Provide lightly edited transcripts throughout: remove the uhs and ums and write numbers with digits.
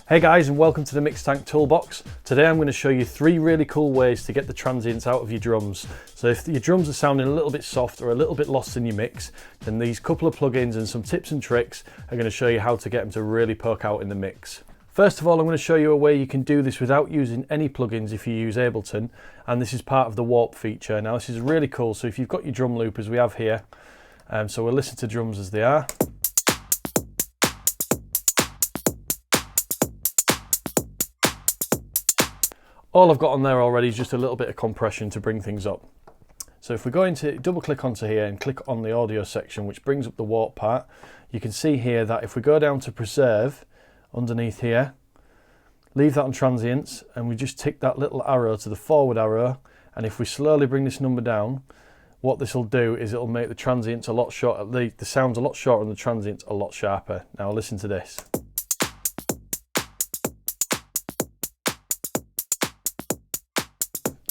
Hey guys, and welcome to the Mixtank Toolbox. Today I'm going to show you 3 really cool ways to get the transients out of your drums. So if your drums are sounding a little bit soft or a little bit lost in your mix, then these couple of plugins and some tips and tricks are going to show you how to get them to really poke out in the mix. First of all, I'm going to show you a way you can do this without using any plugins if you use Ableton, and this is part of the warp feature. Now this is really cool, so if you've got your drum loop as we have here, so we'll listen to drums as they are. All I've got on there already is just a little bit of compression to bring things up. So if we go into, double click onto here and click on the audio section, which brings up the warp part, you can see here that if we go down to preserve underneath here, leave that on transients, and we just tick that little arrow to the forward arrow, and if we slowly bring this number down, what this will do is it'll make the transients a lot shorter, the sounds a lot shorter and the transients a lot sharper. Now listen to this.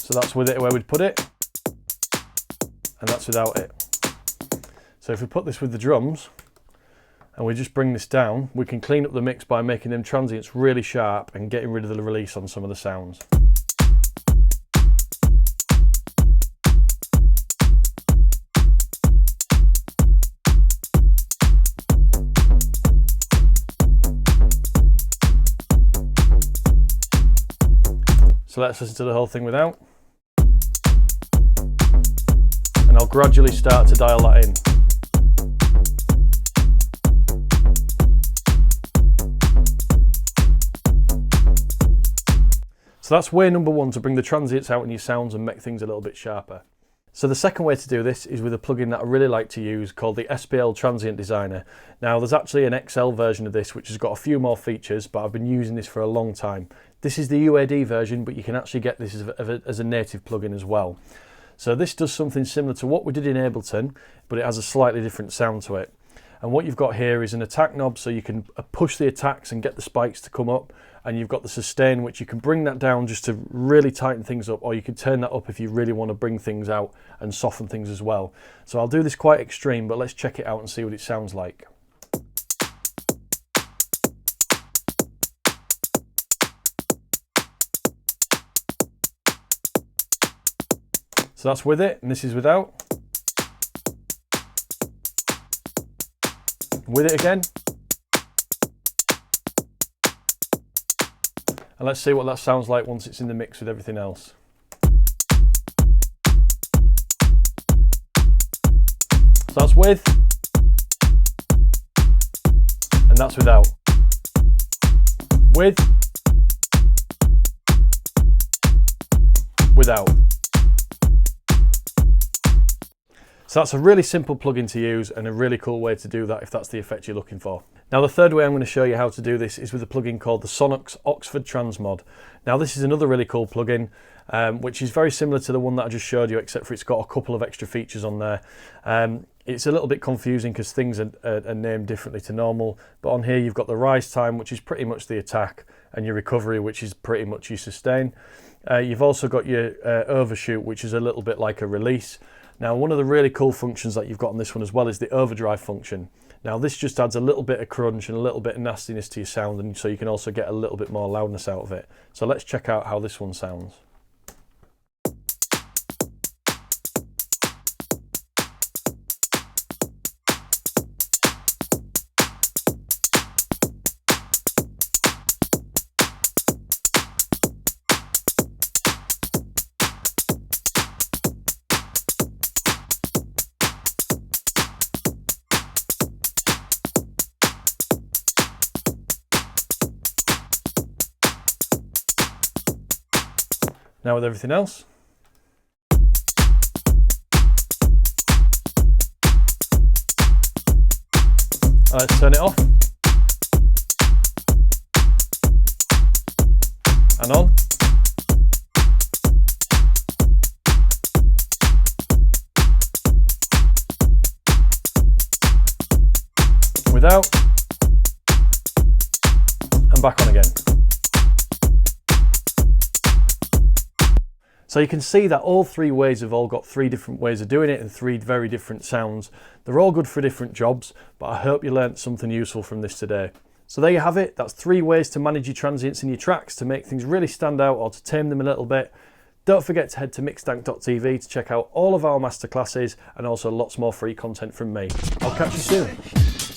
So that's with it where we'd put it, and that's without it. So if we put this with the drums, and we just bring this down, we can clean up the mix by making them transients really sharp and getting rid of the release on some of the sounds. So let's listen to the whole thing without. And I'll gradually start to dial that in. So that's way number 1, to bring the transients out in your sounds and make things a little bit sharper. So the second way to do this is with a plugin that I really like to use called the SPL Transient Designer. Now there's actually an XL version of this which has got a few more features, but I've been using this for a long time. This is the UAD version, but you can actually get this as a native plugin as well. So this does something similar to what we did in Ableton, but it has a slightly different sound to it. And what you've got here is an attack knob, so you can push the attacks and get the spikes to come up, and you've got the sustain, which you can bring that down just to really tighten things up, or you can turn that up if you really want to bring things out and soften things as well. So I'll do this quite extreme, but let's check it out and see what it sounds like. So that's with it, and this is without. With it again. And let's see what that sounds like once it's in the mix with everything else. So that's with, and that's without. With, without. So that's a really simple plugin to use and a really cool way to do that if that's the effect you're looking for. Now the third way I'm going to show you how to do this is with a plugin called the Sonnox Oxford Transmod. Now this is another really cool plugin which is very similar to the one that I just showed you, except for it's got a couple of extra features on there. It's a little bit confusing because things are named differently to normal, but on here you've got the rise time, which is pretty much the attack, and your recovery, which is pretty much your sustain. You've also got your overshoot, which is a little bit like a release. Now one of the really cool functions that you've got on this one as well is the overdrive function. Now this just adds a little bit of crunch and a little bit of nastiness to your sound, and so you can also get a little bit more loudness out of it. So let's check out how this one sounds. Now with everything else. Let's turn it off. And on. Without. And back on again. So you can see that all 3 ways have all got 3 different ways of doing it and 3 very different sounds. They're all good for different jobs, but I hope you learnt something useful from this today. So there you have it. That's 3 ways to manage your transients in your tracks to make things really stand out or to tame them a little bit. Don't forget to head to mixtank.tv to check out all of our masterclasses and also lots more free content from me. I'll catch you soon.